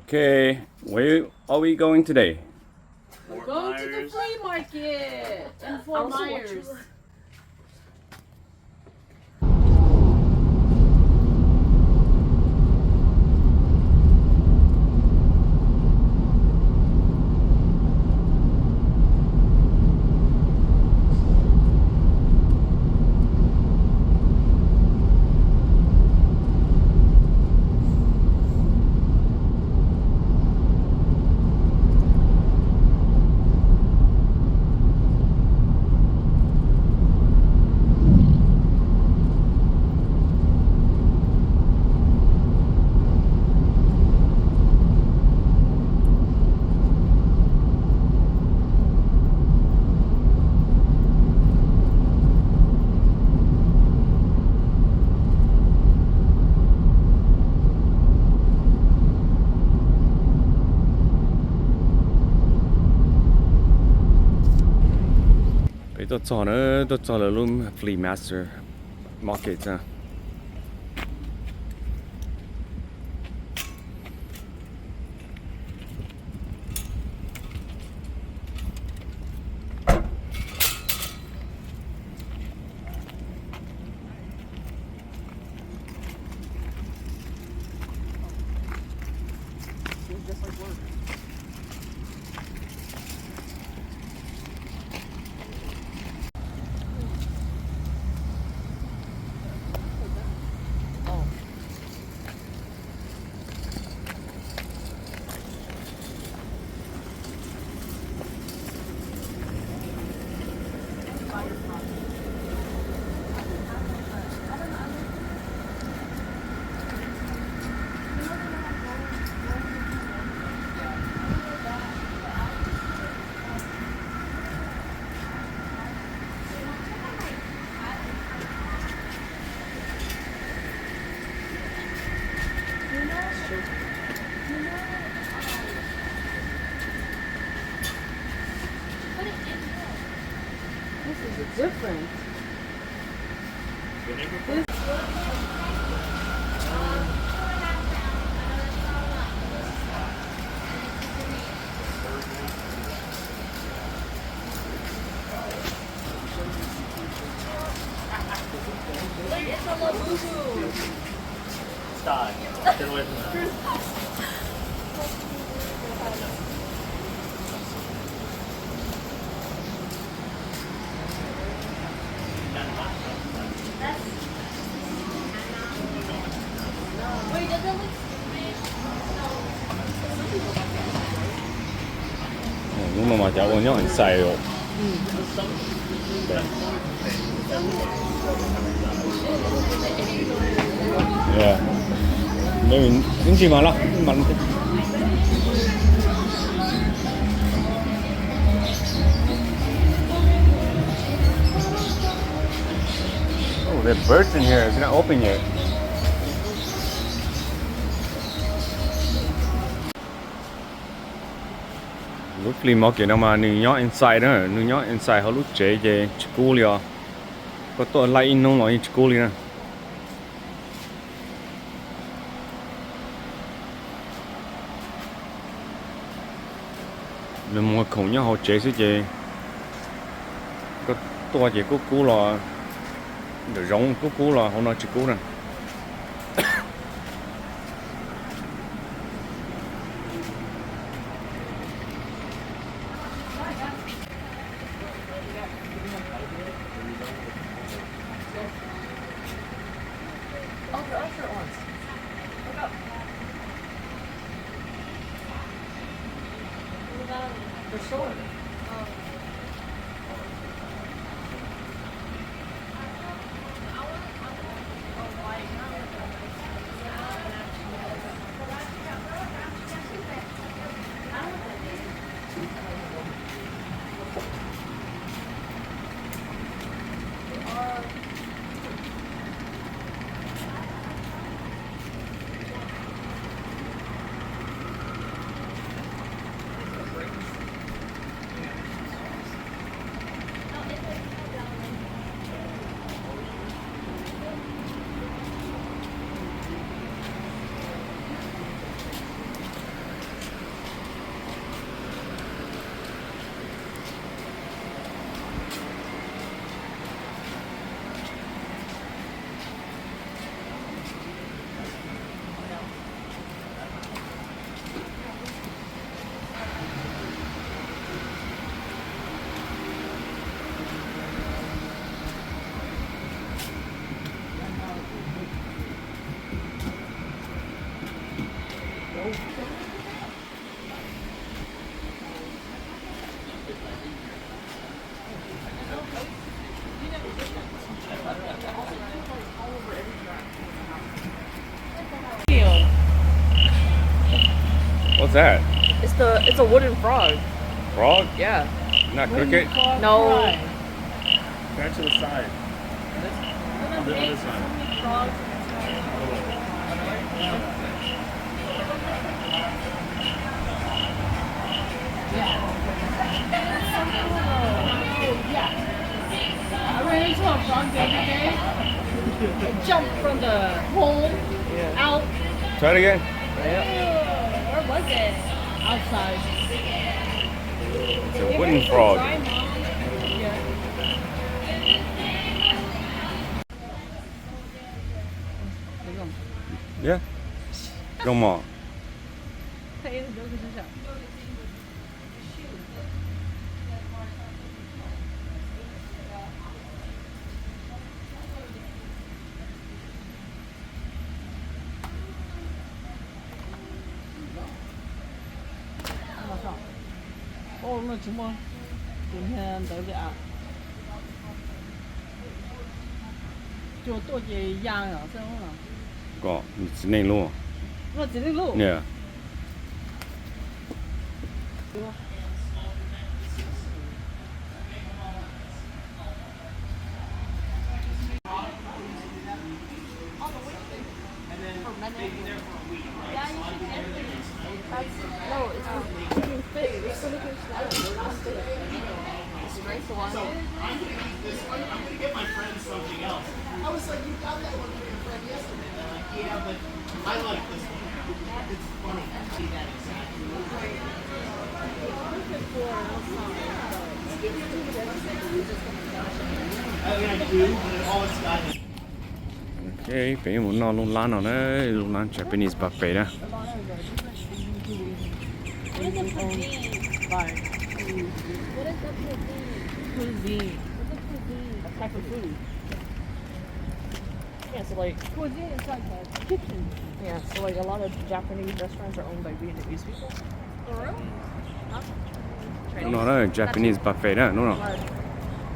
Okay, where are we going today? We're going to the flea market in Fort Myers. Tôi cho là luôn flea master market ha. This is different. Stop. Get away from that. Wait, does it look Nhưng mà cháu còn nhớ anh xài rồi. Yeah. Mình những gì mà lo, mình Oh, there are birds in here. It's not open yet. Lúc flea market nó mà nương nhọ inside đó, nương nhọ inside họ lúc chế về school ya. Có tôi lại in nông nói school nè. Nên mua khủng nhá họ chế sẽ chế. Có tôi chỉ có cú là để giống có cú là họ nói school nè. Oh, there are short ones. Look up. They're short. that? It's a wooden frog. Frog? Yeah. Not cricket? No. Back to the side. On the other side. I ran into a frog the other day. It jumped from the hole out. Try it again. Where was it? Outside. It's a wooden frog. Yeah. Come on. 오늘 주모今天得俩，就多几样啊，真的。 Có, it's name luôn. 我这里路。 Yeah. No, it's for making fish. It's for making salad. It's nice to watch. I'm gonna get my friend something else. I was like, you got that one for your friend yesterday. They're like, yeah, but I like this one. It's funny. See that exactly. I mean, I do, but all it's got is Okay, phải muốn nó luôn lan nào đấy, luôn lan Japanese buffet đó. What is a cuisine? What is a cuisine? What's a cuisine? A type of food. Yeah, so like Cuisine is like a kitchen. yeah, so like a lot of Japanese restaurants are owned by Vietnamese people. For real? Nó đó Japanese buffet đó, đúng không?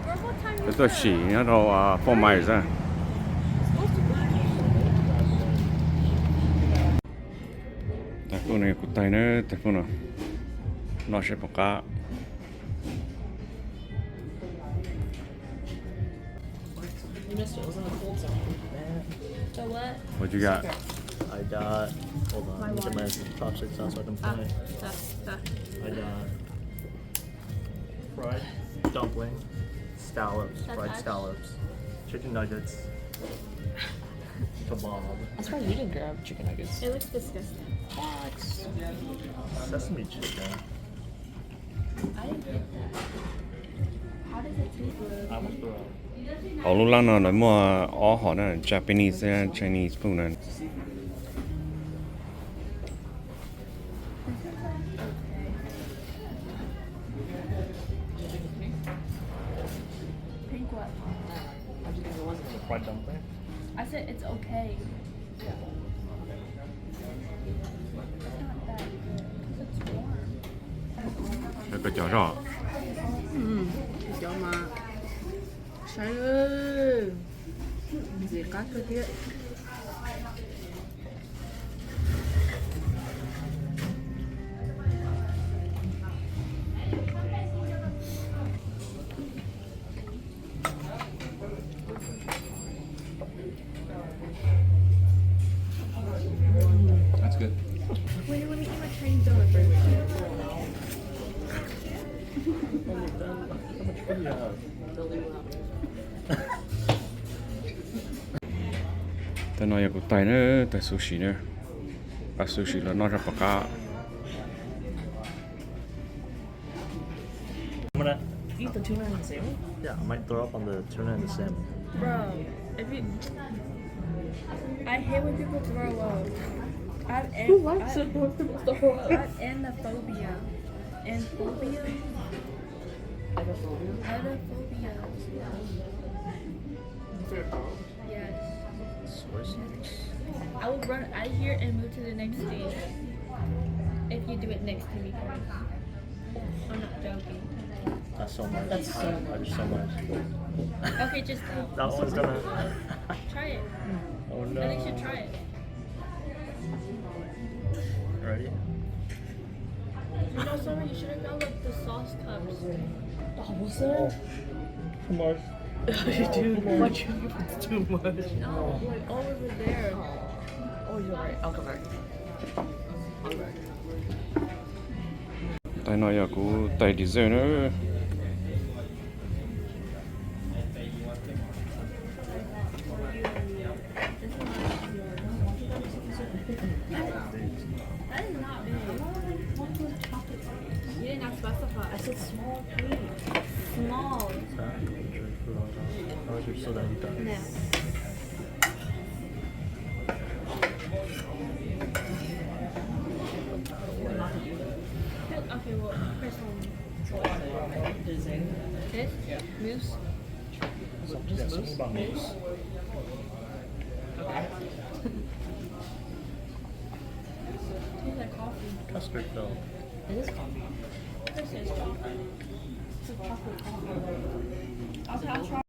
For what time Cái you tôi chỉ nó đâu phô mai ra. Tại cô này của tay nó, tại cô nào nó sẽ bọc cá. You missed it. It was in the cold zone. So what? What you got? I got. Hold on. Let me get my chopsticks out so I can play. I got fried dumpling, scallops, fried scallops, chicken nuggets, kebab, I'm surprised you didn't grab chicken nuggets. It looks disgusting. sesame chicken. I didn't get that. How does it taste? I almost threw up. Họ lúc lăng nó nói mua họ nó Japanese Chinese food này. Pink what? How'd you think it wasn't? Fried dumpling. I said it's okay. It's not that good. 'Cause it's warm. Cái chó rõ. Cho mà. Trời ơi. Gì cá cơ kia. That's good. Wait, let me eat my Chinese donut first. How much food do you have? Ta nói của tay nữa, tay sushi nữa. À sushi là nó ra bọc cá. I'm gonna. Eat the tuna and the salmon? Yeah, I might throw up on the tuna and the salmon. Bro, if you, I hate when people throw up. Who likes it when people throw up? I have anaphobia. Anaphobia? Anaphobia. Yes. I will run out of here and move to the next stage. If you do it next to me first. I'm not joking. That's so much. That's so much. There's so much. Okay, just That one's gonna. try it. Oh I think you should no. try it. Ready? No, sorry, you should have got like the sauce cups. Oh, was there? Too much. Dude, why'd you give it too much? No, like all over there. Oh, you're right. I'll go back. I'll go back. Tay nói giờ của tay đi dơ nữa. That is not big. You did not specify. I said small, please. Small. How's your soda done? No. Okay, well, first one. This? This? Moose? Yeah, something about moose. Tastes like coffee. Custard though. It is coffee. This is coffee. It's a chocolate coffee. I'll try.